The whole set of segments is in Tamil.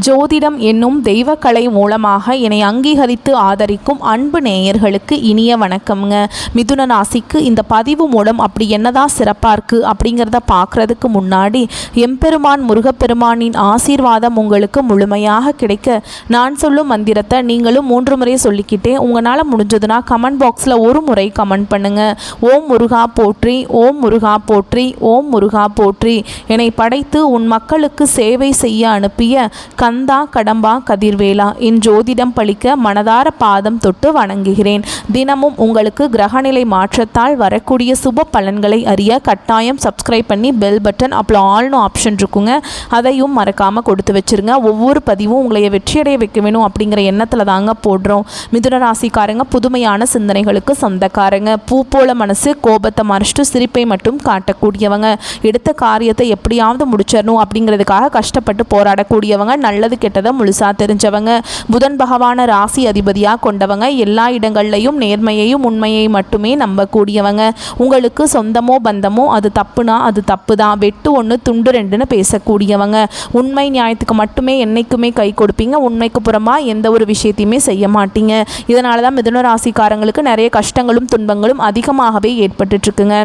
ஜோதிடம் என்னும் தெய்வக்கலை மூலமாக என்னை அங்கீகரித்து ஆதரிக்கும் அன்பு நேயர்களுக்கு இனிய வணக்கம்ங்க. மிதுன ராசிக்கு இந்த பதிவு மூலம் அப்படி என்னதான் சிறப்பாக இருக்குது அப்படிங்கிறத பார்க்குறதுக்கு முன்னாடி எம்பெருமான் முருகப்பெருமானின் ஆசீர்வாதம் உங்களுக்கு முழுமையாக கிடைக்க நான் சொல்லும் மந்திரத்தை நீங்களும் 3 முறை சொல்லிக்கிட்டே உங்களால் முடிஞ்சதுன்னா கமெண்ட் பாக்ஸில் ஒரு முறை கமெண்ட் பண்ணுங்கள். ஓம் முருகா போற்றி, ஓம் முருகா போற்றி, ஓம் முருகா போற்றி. என்னை படைத்து உன் மக்களுக்கு சேவை செய்ய அனுப்பிய கந்தா கடம்பா கதிர்வேலா என் ஜோதிடம் பழிக்க மனதார பாதம் தொட்டு வணங்குகிறேன். தினமும் உங்களுக்கு கிரகநிலை மாற்றத்தால் வரக்கூடிய சுப பலன்களை அறிய கட்டாயம் சப்ஸ்கிரைப் பண்ணி பெல் பட்டன் அப்புறம் ஆல்னு ஆப்ஷன் இருக்குங்க, அதையும் மறக்காமல் கொடுத்து வச்சுருங்க. ஒவ்வொரு பதிவும் உங்களை வெற்றியடைய வைக்க வேணும் அப்படிங்கிற எண்ணத்தில் தாங்க போடுறோம். மிதுன ராசிக்காரங்க புதுமையான சிந்தனைகளுக்கு சொந்தக்காரங்க. பூ போல மனசு, கோபத்தை மறைச்சிட்டு சிரிப்பை மட்டும் காட்டக்கூடியவங்க. எடுத்த காரியத்தை எப்படியாவது முடிச்சிடணும் அப்படிங்கிறதுக்காக கஷ்டப்பட்டு போராடக்கூடியவங்க. நல்லது கெட்டதை முழுசா தெரிஞ்சவங்க. புதன் பகவான ராசி அதிபதியாக கொண்டவங்க. எல்லா இடங்கள்லையும் நேர்மையையும் உண்மையை மட்டுமே நம்பக்கூடியவங்க. உங்களுக்கு சொந்தமோ பந்தமோ அது தப்புனா அது தப்பு தான், வெட்டு 1 துண்டு 2ன்னு பேசக்கூடியவங்க. உண்மை நியாயத்துக்கு மட்டுமே என்னைக்குமே கை கொடுப்பீங்க. உண்மைக்கு புறமா எந்த ஒரு விஷயத்தையுமே செய்ய மாட்டீங்க. இதனால தான் மிதுன ராசிக்காரங்களுக்கு நிறைய கஷ்டங்களும் துன்பங்களும் அதிகமாகவே ஏற்பட்டுட்டு இருக்குங்க.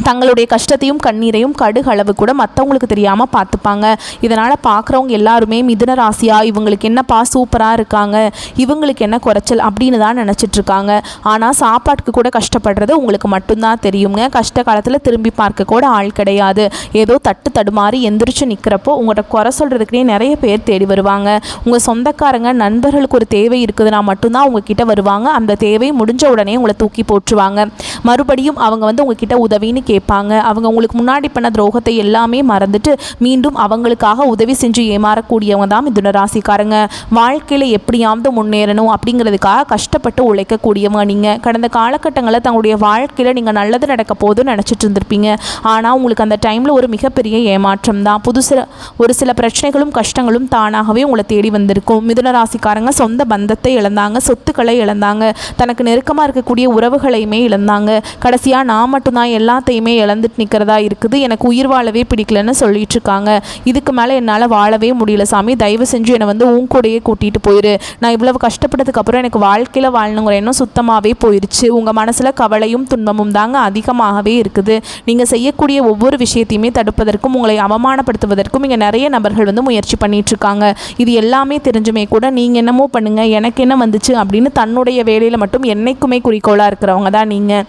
தங்களுடைய கஷ்டத்தையும் கண்ணீரையும் கடுகளவு கூட மற்றவங்களுக்கு தெரியாமல் பார்த்துப்பாங்க. இதனால் பார்க்குறவங்க எல்லாருமே மிதுன ராசியா, இவங்களுக்கு என்னப்பா சூப்பராக இருக்காங்க, இவங்களுக்கு என்ன குறைச்சல் அப்படின்னு தான் நினச்சிட்ருக்காங்க. ஆனால் சாப்பாட்டுக்கு கூட கஷ்டப்படுறது உங்களுக்கு மட்டும்தான் தெரியுங்க. கஷ்ட காலத்தில் திரும்பி பார்க்க கூட ஆள் கிடையாது. ஏதோ தட்டு தடுமாறி எந்திரிச்சு நிற்கிறப்போ உங்கள்கிட்ட குறை சொல்கிறதுக்குனே நிறைய பேர் தேடி வருவாங்க. உங்கள் சொந்தக்காரங்க நண்பர்களுக்கு ஒரு தேவை இருக்குதுன்னா மட்டும்தான் உங்ககிட்ட வருவாங்க. அந்த தேவை முடிஞ்ச உடனே உங்களை தூக்கி போட்டுருவாங்க. மறுபடியும் அவங்க உங்ககிட்ட உதவின்னு கேட்பாங்க. அவங்க உங்களுக்கு முன்னாடி பண்ண துரோகத்தை எல்லாமே மறந்துட்டு மீண்டும் அவங்களுக்காக உதவி செஞ்சு ஏமாறக்கூடியவங்க தான் மிதுன ராசிக்காரங்க. வாழ்க்கையில் எப்படியாவது முன்னேறணும் அப்படிங்கிறதுக்காக கஷ்டப்பட்டு உழைக்கக்கூடியவங்க. நீங்கள் கடந்த காலகட்டங்களில் தங்களுடைய வாழ்க்கையில் நீங்கள் நல்லது நடக்க போதுன்னு நினச்சிட்டு இருந்திருப்பீங்க. ஆனால் உங்களுக்கு அந்த டைமில் ஒரு மிகப்பெரிய ஏமாற்றம் தான். ஒரு சில பிரச்சனைகளும் கஷ்டங்களும் தானாகவே உங்களை தேடி வந்திருக்கும். மிதுன ராசிக்காரங்க சொந்த பந்தத்தை இழந்தாங்க, சொத்துக்களை இழந்தாங்க, தனக்கு நெருக்கமாக இருக்கக்கூடிய உறவுகளையுமே இழந்தாங்க. கடைசியாக நான் மட்டும்தான் எல்லாத்தையுமே இழந்துட்டு நிற்கிறதா இருக்குது, எனக்கு உயிர் வாழவே பிடிக்கலன்னு சொல்லிட்டு இருக்காங்க. இதுக்கு மேலே என்னால் வாழவே முடியல சாமி, தயவு செஞ்சு என்னை உன் கூடையே கூட்டிகிட்டு போயிரு. நான் இவ்வளவு கஷ்டப்பட்டதுக்கு அப்புறம் எனக்கு வாழ்க்கையில் வாழணுங்கிற எண்ணம் சுத்தமாகவே போயிடுச்சு. உங்கள் மனசில் கவலையும் துன்பமும் தாங்க அதிகமாகவே இருக்குது. நீங்கள் செய்யக்கூடிய ஒவ்வொரு விஷயத்தையுமே தடுப்பதற்கும் உங்களை அவமானப்படுத்துவதற்கும் இங்கே நிறைய நபர்கள் முயற்சி பண்ணிட்டு இருக்காங்க. இது எல்லாமே தெரிஞ்சுமே கூட நீங்கள் என்னமோ பண்ணுங்க, எனக்கு என்ன வந்துச்சு அப்படின்னு தன்னுடைய வேலையில் மட்டும் என்னைக்குமே குறிக்கோளாக இருக்கிறவங்க தான் நீங்கள்.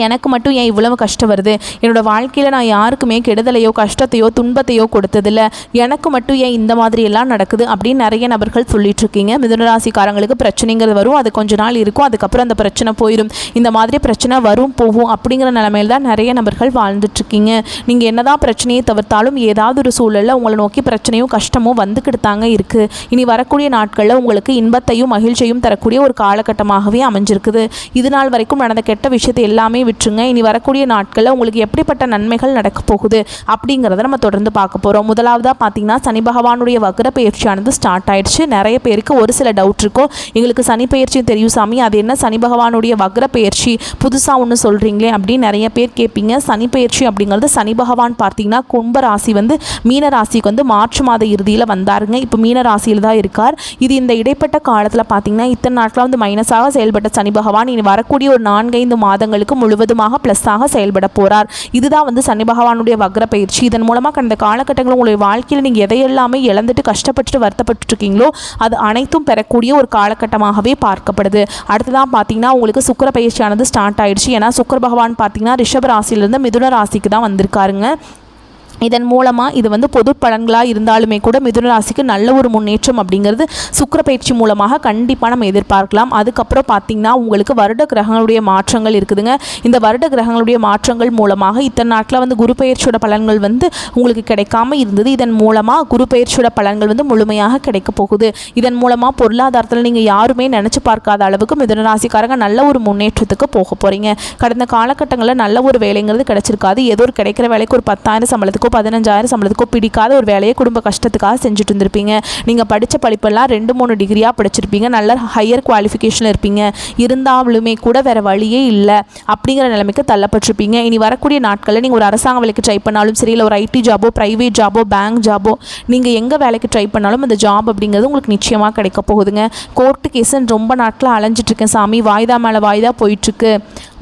எனக்கு மட்டும் ஏன் இவ்வளவு கஷ்டம் வருது, என்னோடய வாழ்க்கையில் நான் யாருக்குமே கெடுதலையோ கஷ்டத்தையோ துன்பத்தையோ கொடுத்ததில்ல, எனக்கு மட்டும் ஏன் இந்த மாதிரி எல்லாம் நடக்குது அப்படின்னு நிறைய நபர்கள் சொல்லிட்டுருக்கீங்க. மிதுனராசிக்காரங்களுக்கு பிரச்சனைங்கிறது வரும், அது கொஞ்ச நாள் இருக்கும், அதுக்கப்புறம் அந்த பிரச்சனை போயிடும். இந்த மாதிரி பிரச்சனை வரும் போகும் அப்படிங்கிற நிலைமையில் தான் நிறைய நபர்கள் வாழ்ந்துட்டுருக்கீங்க. நீங்கள் என்னதான் பிரச்சனையை தவிர்த்தாலும் ஏதாவது ஒரு சூழலில் உங்களை நோக்கி பிரச்சனையும் கஷ்டமும் வந்துக்கிட்டு தாங்க இருக்குது. இனி வரக்கூடிய நாட்களில் உங்களுக்கு இன்பத்தையும் மகிழ்ச்சியும் தரக்கூடிய ஒரு காலகட்டமாகவே அமைஞ்சிருக்குது. இது நாள் வரைக்கும் நடந்த கெட்ட விஷயத்தை எல்லாம் விட்டுருங்க. இனி வரக்கூடிய நாட்களில் உங்களுக்கு எப்படிப்பட்ட நன்மைகள் நடக்க போகுது அப்படிங்கிறத நம்ம தொடர்ந்து பார்க்க போகிறோம். முதலாவதாக பார்த்தீங்கன்னா சனி பகவானுடைய வக்ர பயிற்சியானது ஸ்டார்ட் ஆயிடுச்சு. நிறைய பேருக்கு ஒரு சில டவுட் இருக்கும், எங்களுக்கு சனி பயிற்சி தெரியும் சாமி, அது என்ன சனி பகவானுடைய வக்ர பயிற்சி புதுசாக ஒன்று சொல்கிறீங்களே அப்படின்னு நிறைய பேர் கேட்பீங்க. சனி பயிற்சி அப்படிங்கிறது சனி பகவான் பார்த்தீங்கன்னா கும்ப ராசி மீன ராசிக்கு மார்ச் மாத இறுதியில் வந்தாருங்க. இப்போ மீன ராசியில் தான் இருக்கார். இது இந்த இடைப்பட்ட காலத்தில் பார்த்தீங்கன்னா இத்தனை நாட்களாக மைனஸாக செயல்பட்ட சனி பகவான் இனி வரக்கூடிய ஒரு 4-5 மாதங்களுக்கு முழுவதுமாக பிளஸ்ஸாக செயல்பட போறார். இதுதான் சனி பகவானுடைய வக்ர பயிற்சி. இதன் மூலமாக கடந்த காலகட்டங்களில் உங்களுடைய வாழ்க்கையில் நீங்கள் எதையெல்லாமே இழந்துட்டு கஷ்டப்பட்டு வருத்தப்பட்டு இருக்கீங்களோ அது அனைத்தும் பெறக்கூடிய ஒரு காலகட்டமாகவே பார்க்கப்படுது. அடுத்ததான் பார்த்தீங்கன்னா உங்களுக்கு சுக்கிர பயிற்சியானது ஸ்டார்ட் ஆயிடுச்சு. ஏன்னா சுக்கிர பகவான் பார்த்தீங்கன்னா ரிஷப ராசியிலிருந்து மிதுன ராசிக்கு தான் வந்திருக்காருங்க. இதன் மூலமாக இது பொது பலன்களாக இருந்தாலுமே கூட மிதுன ராசிக்கு நல்ல ஒரு முன்னேற்றம் அப்படிங்கிறது சுக்கிர பயிற்சி மூலமாக கண்டிப்பாக நம்ம எதிர்பார்க்கலாம். அதுக்கப்புறம் பார்த்திங்கன்னா உங்களுக்கு வருட கிரகங்களுடைய மாற்றங்கள் இருக்குதுங்க. இந்த வருட கிரகங்களுடைய மாற்றங்கள் மூலமாக இத்தனை நாட்டில் குரு பயிற்சியோட பலன்கள் உங்களுக்கு கிடைக்காம இருந்தது. இதன் மூலமாக குரு பயிற்சியோட பலன்கள் முழுமையாக கிடைக்க போகுது. இதன் மூலமாக பொருளாதாரத்தில் நீங்கள் யாருமே நினச்சி பார்க்காத அளவுக்கு மிதுன ராசிக்காரங்க நல்ல ஒரு முன்னேற்றத்துக்கு போக போகிறீங்க. கடந்த காலகட்டங்களில் நல்ல ஒரு வேலைங்கிறது கிடைச்சிருக்காது. ஏதோ ஒரு கிடைக்கிற வேலைக்கு ஒரு 10,000 சம்பளத்துக்கு சம்பளத்துக்கோ 15,000 சம்பளத்துக்கோ பிடிக்காத ஒரு வேலையை குடும்ப கஷ்டத்துக்காக செஞ்சுட்டு இருந்திருப்பீங்க. நீங்கள் படித்த படிப்பெல்லாம் 2-3 டிகிரியாக படிச்சிருப்பீங்க. நல்ல ஹையர் குவாலிஃபிகேஷனில் இருப்பீங்க. இருந்தாலுமே கூட வேறு வழியே இல்லை அப்படிங்கிற நிலைமைக்கு தள்ளப்பட்டிருப்பீங்க. இனி வரக்கூடிய நாட்களில் நீங்கள் ஒரு அரசாங்க வேலைக்கு ட்ரை பண்ணாலும் சரி, இல்லை ஒரு ஐடி ஜாபோ, ப்ரைவேட் ஜாபோ, பேங்க் ஜாபோ, நீங்கள் எங்கே வேலைக்கு ட்ரை பண்ணாலும் அந்த ஜாப் அப்படிங்கிறது உங்களுக்கு நிச்சயமாக கிடைக்க போகுதுங்க. கோர்ட்டு கேஸுன்னு ரொம்ப நாட்களாக அலைஞ்சிட்ருக்கேன் சாமி, வாய்தா மேலே வாய்தா போயிட்டுருக்கு,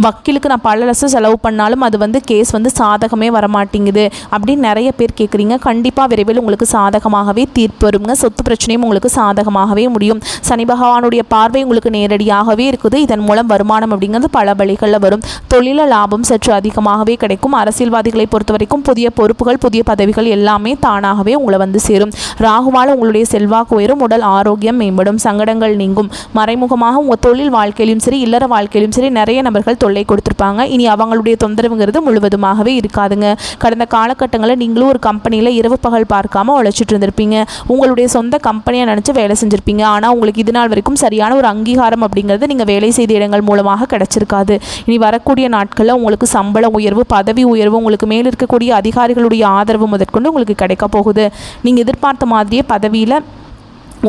வக்கீலுக்கு நான் பல லட்சம் செலவு பண்ணாலும் அது கேஸ் சாதகமே வரமாட்டேங்குது அப்படின்னு நிறைய பேர் கேட்குறீங்க. கண்டிப்பாக விரைவில் உங்களுக்கு சாதகமாகவே தீர்ப்பு வருங்க. சொத்து பிரச்சனையும் உங்களுக்கு சாதகமாகவே முடியும். சனி பகவானுடைய பார்வை உங்களுக்கு நேரடியாகவே இருக்குது. இதன் மூலம் வருமானம் அப்படிங்கிறது பல வழிகளில் வரும். தொழில லாபம் சற்று அதிகமாகவே கிடைக்கும். அரசியல்வாதிகளை பொறுத்த வரைக்கும் புதிய பொறுப்புகள், புதிய பதவிகள் எல்லாமே தானாகவே உங்களை சேரும். ராகுவால் உங்களுடைய செல்வாக்கு உயரும். உடல் ஆரோக்கியம் மேம்படும். சங்கடங்கள் நீங்கும். மறைமுகமாக உங்கள் தொழில் வாழ்க்கையிலும் சரி, இல்லற வாழ்க்கையிலும் சரி நிறைய நபர்கள் தொல்லை கொடுத்துருப்பாங்க. இனி அவங்களுடைய தொந்தரவுங்கிறது முழுவதுமாகவே இருக்காதுங்க. கடந்த காலகட்டங்களில் நீங்களும் ஒரு கம்பெனியில் இரவு பகல் பார்க்காம உழைச்சிட்டு இருந்திருப்பீங்க. உங்களுடைய சொந்த கம்பெனியை நினச்சி வேலை செஞ்சுருப்பீங்க. ஆனால் உங்களுக்கு இது நாள் வரைக்கும் சரியான ஒரு அங்கீகாரம் அப்படிங்கிறது நீங்கள் வேலை செய்த இடங்கள் மூலமாக கிடைச்சிருக்காது. இனி வரக்கூடிய நாட்களில் உங்களுக்கு சம்பள உயர்வு, பதவி உயர்வு, உங்களுக்கு மேல் இருக்கக்கூடிய அதிகாரிகளுடைய ஆதரவு முதற்கொண்டு உங்களுக்கு கிடைக்க போகுது. நீங்கள் எதிர்பார்த்த மாதிரியே பதவியில்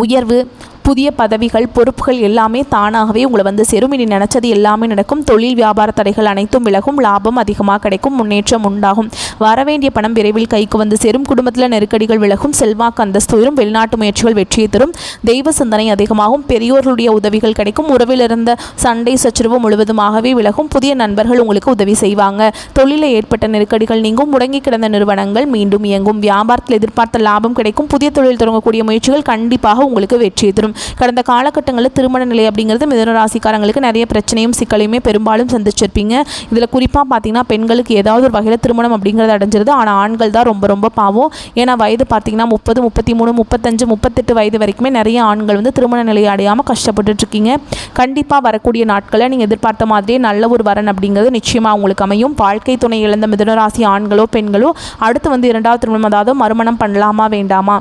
உயர்வு, புதிய பதவிகள், பொறுப்புகள் எல்லாமே தானாகவே உங்களை சேரும். இனி நினச்சது எல்லாமே நடக்கும். தொழில் வியாபார தடைகள் அனைத்தும் விலகும். லாபம் அதிகமாக கிடைக்கும். முன்னேற்றம் உண்டாகும். வரவேண்டிய பணம் விரைவில் கைக்கு சேரும். குடும்பத்தில் நெருக்கடிகள் விலகும். செல்வாக்கு அந்தஸ்து உயரும். வெளிநாட்டு முயற்சிகள் வெற்றியை தரும். தெய்வ சிந்தனை அதிகமாகும். பெரியோர்களுடைய உதவிகள் கிடைக்கும். உறவில் இருந்த சண்டை சச்சரவு முழுவதுமாகவே விலகும். புதிய நண்பர்கள் உங்களுக்கு உதவி செய்வாங்க. தொழிலில் ஏற்பட்ட நெருக்கடிகள் நீங்கும். முடங்கி கிடந்த நிறுவனங்கள் மீண்டும் இயங்கும். வியாபாரத்தில் எதிர்பார்த்த லாபம் கிடைக்கும். புதிய தொழில் தொடங்கக்கூடிய முயற்சிகள் கண்டிப்பாக உங்களுக்கு வெற்றியை தரும். கடந்த காலகட்டங்களில் திருமண நிலை அப்படிங்கிறது மிதுன ராசிக்காரங்களுக்கு நிறைய பிரச்சனையும் சிக்கலையுமே பெரும்பாலும் சந்திச்சிருப்பீங்க. இதில் குறிப்பாக பார்த்தீங்கன்னா பெண்களுக்கு ஏதாவது ஒரு வகையில் திருமணம் அப்படிங்கிறது அடைஞ்சிருது. ஆனால் ஆண்கள் தான் ரொம்ப ரொம்ப பாவம். ஏன்னா வயது பார்த்தீங்கன்னா 30, 33, 35, 38 வயது வரைக்குமே நிறைய ஆண்கள் திருமண நிலையை அடையாமல் கஷ்டப்பட்டுருக்கீங்க. கண்டிப்பாக வரக்கூடிய நாட்களில் நீங்கள் எதிர்பார்த்த மாதிரியே நல்ல ஒரு வரன் அப்படிங்கிறது நிச்சயமாக உங்களுக்கு அமையும். வாழ்க்கை துணை இழந்த மிதுன ராசி ஆண்களோ பெண்களோ அடுத்து 2வது திருமணம், அதாவது மறுமணம் பண்ணலாமா வேண்டாமா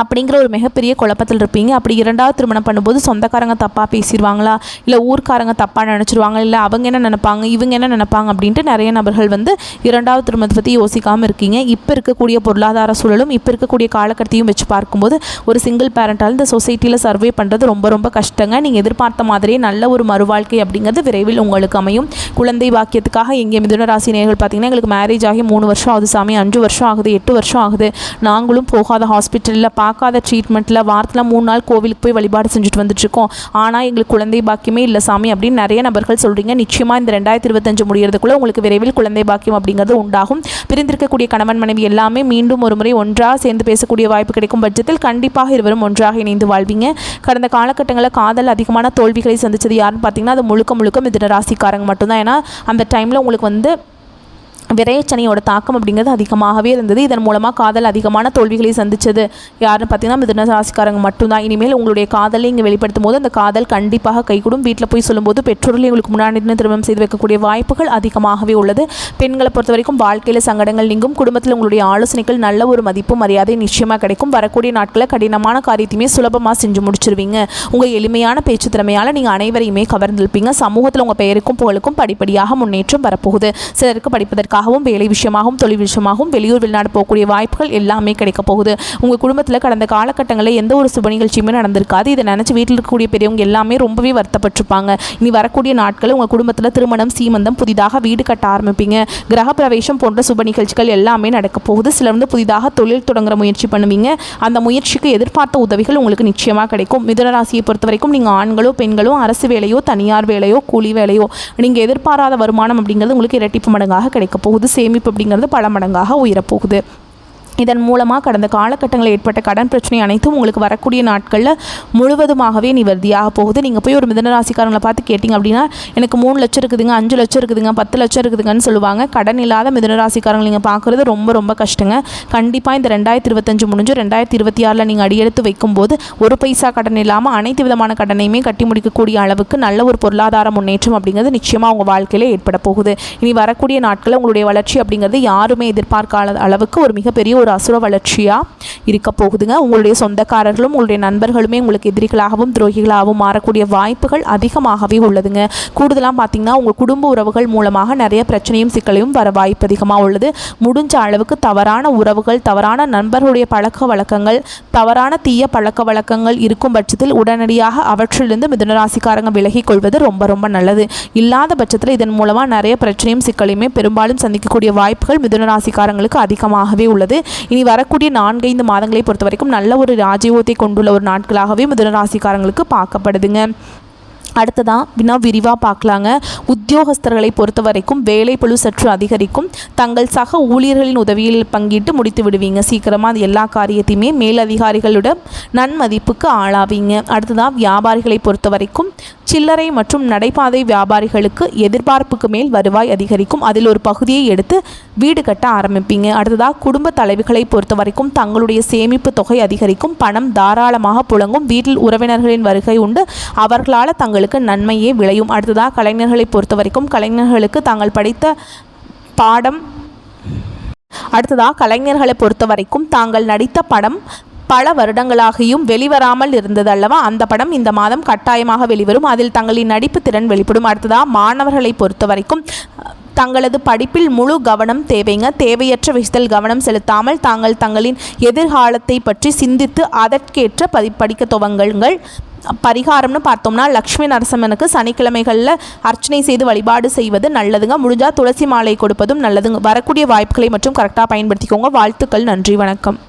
அப்படிங்கிற ஒரு மிகப்பெரிய குழப்பத்தில் இருப்பீங்க. அப்படி 2வது திருமணம் பண்ணும்போது சொந்தக்காரங்க தப்பாக பேசிடுவாங்களா, இல்லை ஊர்க்காரங்க தப்பாக நினச்சிருவாங்க, இல்லை அவங்க என்ன நினைப்பாங்க, இவங்க என்ன நினைப்பாங்க அப்படின்ட்டு நிறைய நபர்கள் 2வது திருமணத்தை பற்றி யோசிக்காமல் இருக்கீங்க. இப்போ இருக்கக்கூடிய பொருளாதார சூழலும் இப்போ இருக்கக்கூடிய காலகட்டத்தையும் வச்சு பார்க்கும்போது ஒரு சிங்கிள் பேரண்டால் இந்த சொசைட்டியில் சர்வே பண்ணுறது ரொம்ப ரொம்ப கஷ்டங்க. நீங்கள் எதிர்பார்த்த மாதிரியே நல்ல ஒரு மறுவாழ்க்கை அப்படிங்கிறது விரைவில் உங்களுக்கு அமையும். குழந்தை பாக்கியத்துக்காக எங்கே மிதுன ராசி நேயர்கள் பார்த்தீங்கன்னா எங்களுக்கு மேரேஜ் ஆகி 3 வருஷம் ஆகுது சாமி, 5 வருஷம் ஆகுது, 8 வருஷம் ஆகுது, நாங்களும் போகாத ஹாஸ்பிட்டலில் பார்க்காத ட்ரீட்மெண்ட்டில் வாரத்தில் 3 நாள் கோவிலுக்கு போய் வழிபாடு செஞ்சுட்டு வந்துட்டுருக்கோம். ஆனால் எங்களுக்கு குழந்தை பாக்கியமே இல்லை சாமி அப்படின்னு நிறைய நபர்கள் சொல்கிறீங்க. நிச்சயமாக இந்த 2025 முடிகிறதுக்குள்ளே உங்களுக்கு விரைவில் குழந்தை பாக்கியம் அப்படிங்கிறது உண்டாகும். பிரிந்திருக்கக்கூடிய கணவன் மனைவி எல்லாமே மீண்டும் ஒரு முறை ஒன்றாக சேர்ந்து பேசக்கூடிய வாய்ப்பு கிடைக்கும் பட்சத்தில் கண்டிப்பாக இருவரும் ஒன்றாக இணைந்து வாழ்வீங்க. கடந்த காலகட்டங்களில் காதல் அதிகமான தோல்விகளை சந்தித்தது யாருன்னு பார்த்தீங்கன்னா அது முழுக்க மிதுன ராசிக்காரங்க மட்டும்தான். ஏன்னா அந்த டைமில் உங்களுக்கு விரைச்சனையோட தாக்கம் அப்படிங்கிறது அதிகமாகவே இருந்தது. இதன் மூலமாக காதல் அதிகமான தோல்விகளை சந்தித்தது யாருன்னு பார்த்தீங்கன்னா மிதுன ராசிக்காரங்க மட்டும்தான். இனிமேல் உங்களுடைய காதலை இங்கே வெளிப்படுத்தும் போது அந்த காதல் கண்டிப்பாக கைகூடும். வீட்டில் போய் சொல்லும்போது பெற்றோர்கள் உங்களுக்கு முன்னாடி திருமணம் செய்து வைக்கக்கூடிய வாய்ப்புகள் அதிகமாகவே உள்ளது. பெண்களை பொறுத்த வரைக்கும் வாழ்க்கையில் சங்கடங்கள் நீங்கும். குடும்பத்தில் உங்களுடைய ஆலோசனைகள் நல்ல ஒரு மதிப்பு மரியாதை நிச்சயமாக கிடைக்கும். வரக்கூடிய நாட்களில் கடினமான காரியத்தையுமே சுலபமாக செஞ்சு முடிச்சிருவீங்க. உங்கள் எளிமையான பேச்சு திறமையால் நீங்கள் அனைவரையுமே கவர்ந்திருப்பீங்க. சமூகத்தில் உங்கள் பெயருக்கும் புகழுக்கும் படிப்படியாக முன்னேற்றம் வரப்போகுது. சிலருக்கு படிப்பதற்கு வேலை விஷயமாகவும் தொழில் விஷயமாகவும் வெளியூர் வெளிநாடு போகக்கூடிய வாய்ப்புகள் எல்லாமே கிடைக்க போகுது. உங்கள் குடும்பத்தில் கடந்த காலகட்டங்களில் எந்த ஒரு சுப நிகழ்ச்சியுமே நடந்திருக்காது. இதை நினச்சி வீட்டில் இருக்கக்கூடிய பெரியவங்க எல்லாமே ரொம்பவே வருத்தப்பட்டிருப்பாங்க. இனி வரக்கூடிய நாட்களில் உங்கள் குடும்பத்தில் திருமணம், சீமந்தம், புதிதாக வீடு கட்ட ஆரம்பிப்பீங்க. கிரக பிரவேசம் போன்ற சுப நிகழ்ச்சிகள் எல்லாமே நடக்க போகுது. சிலர் புதிதாக தொழில் தொடங்குற முயற்சி பண்ணுவீங்க. அந்த முயற்சிக்கு எதிர்பார்த்த உதவிகள் உங்களுக்கு நிச்சயமாக கிடைக்கும். மிதுன ராசியை பொறுத்த வரைக்கும் நீங்கள் ஆண்களோ பெண்களோ அரசு வேலையோ தனியார் வேலையோ கூலி வேலையோ நீங்கள் எதிர்பாராத வருமானம் அப்படிங்கிறது உங்களுக்கு இரட்டிப்பு மடங்காக கிடைக்க போகுது. சேமிப்பு அப்படிங்கிறது பல மடங்காக உயரப்போகுது. இதன் மூலமாக கடந்த காலகட்டங்களில் ஏற்பட்ட கடன் பிரச்சனை அனைத்தும் உங்களுக்கு வரக்கூடிய நாட்களில் முழுவதுமாகவே நிவர்த்தியாக போகுது. நீங்கள் போய் ஒரு மிதுன ராசிக்காரங்களை பார்த்து கேட்டிங்க அப்படின்னா எனக்கு 3 லட்சம் இருக்குதுங்க, 5 லட்சம் இருக்குதுங்க, 10 லட்சம் இருக்குதுங்கன்னு சொல்லுவாங்க. கடன் இல்லாத மிதுன ராசிக்காரங்களை நீங்கள் பார்க்குறது ரொம்ப ரொம்ப கஷ்டங்க. கண்டிப்பாக இந்த 2025 முடிஞ்சு 2026 நீங்கள் அடியெடுத்து வைக்கும்போது ஒரு பைசா கடன் இல்லாமல் அனைத்து விதமான கடனையுமே கட்டி முடிக்கக்கூடிய அளவுக்கு நல்ல ஒரு பொருளாதார முன்னேற்றம் அப்படிங்கிறது நிச்சயமாக உங்கள் வாழ்க்கையில் ஏற்பட போகுது. இனி வரக்கூடிய நாட்களில் உங்களுடைய வளர்ச்சி அப்படிங்கிறது யாருமே எதிர்பார்க்காத அளவுக்கு ஒரு மிகப்பெரிய ஒரு அசுர வளர்ச்சியாக இருக்க போகுதுங்க. உங்களுடைய சொந்தக்காரர்களும் உங்களுடைய நண்பர்களுமே உங்களுக்கு எதிரிகளாகவும் துரோகிகளாகவும் மாறக்கூடிய வாய்ப்புகள் அதிகமாகவே உள்ளதுங்க. கூடுதலாக பார்த்திங்கன்னா உங்கள் குடும்ப உறவுகள் மூலமாக நிறைய பிரச்சனையும் சிக்கலையும் வர வாய்ப்பு அதிகமாக உள்ளது. முடிஞ்ச அளவுக்கு தவறான உறவுகள், தவறான நண்பர்களுடைய பழக்க வழக்கங்கள், தவறான தீய பழக்க வழக்கங்கள் இருக்கும் பட்சத்தில் உடனடியாக அவற்றிலிருந்து மிதுனராசிக்காரங்க விலகிக் கொள்வது ரொம்ப ரொம்ப நல்லது. இல்லாத பட்சத்தில் இதன் மூலமாக நிறைய பிரச்சனையும் சிக்கலையுமே பெரும்பாலும் சந்திக்கக்கூடிய வாய்ப்புகள் மிதுனராசிக்காரங்களுக்கு அதிகமாகவே உள்ளது. இனி வரக்கூடிய 4-5 மாதங்களை பொறுத்த வரைக்கும் நல்ல ஒரு ராஜயோகத்தை கொண்டுள்ள ஒரு நாட்களாகவே மிதுனராசிக்காரங்களுக்கு பார்க்கப்படுதுங்க. அடுத்ததான் விரிவாக பார்க்கலாங்க. உத்தியோகஸ்தர்களை பொறுத்த வரைக்கும் வேலைப்பளு சற்று அதிகரிக்கும். தங்கள் சக ஊழியர்களின் உதவியில் பங்கிட்டு முடித்து விடுவீங்க. சீக்கிரமாக அது எல்லா காரியத்தையுமே மேலதிகாரிகளோட நன்மதிப்புக்கு ஆளாவீங்க. அடுத்ததான் வியாபாரிகளை பொறுத்த வரைக்கும் சில்லறை மற்றும் நடைபாதை வியாபாரிகளுக்கு எதிர்பார்ப்புக்கு மேல் வருவாய் அதிகரிக்கும். அதில் ஒரு பகுதியை எடுத்து வீடு கட்ட ஆரம்பிப்பீங்க. அடுத்ததாக குடும்ப தலைவிகளை பொறுத்த வரைக்கும் தங்களுடைய சேமிப்பு தொகை அதிகரிக்கும். பணம் தாராளமாக புழங்கும். வீட்டில் உறவினர்களின் வருகை உண்டு. அவர்களால் தங்களுக்கு நன்மையே விளையும். அடுத்ததாக கலைஞர்களை பொறுத்த வரைக்கும் கலைஞர்களுக்கு தாங்கள் படித்த பாடம் தாங்கள் நடித்த படம் பல வருடங்களாகியும் வெளிவராமல் இருந்தது அல்லவா, அந்த படம் இந்த மாதம் கட்டாயமாக வெளிவரும். அதில் தங்களின் நடிப்பு திறன் வெளிப்படும். அடுத்ததாக மாணவர்களை பொறுத்த வரைக்கும் தங்களது படிப்பில் முழு கவனம் தேவைங்க. தேவையற்ற விஷயத்தில் கவனம் செலுத்தாமல் தங்களின் எதிர்காலத்தை பற்றி சிந்தித்து அதற்கேற்ற படிக்க துவங்குங்கள். பரிகாரம்னு பார்த்தோம்னா லக்ஷ்மி நரசிம்மனுக்கு சனிக்கிழமைகளில் அர்ச்சனை செய்து வழிபாடு செய்வது நல்லதுங்க. முடிஞ்சால் துளசி மாலை கொடுப்பதும் நல்லதுங்க. வரக்கூடிய வாய்ப்புகளை மற்றும் கரெக்டாக பயன்படுத்திக்கோங்க. வாழ்த்துக்கள். நன்றி. வணக்கம்.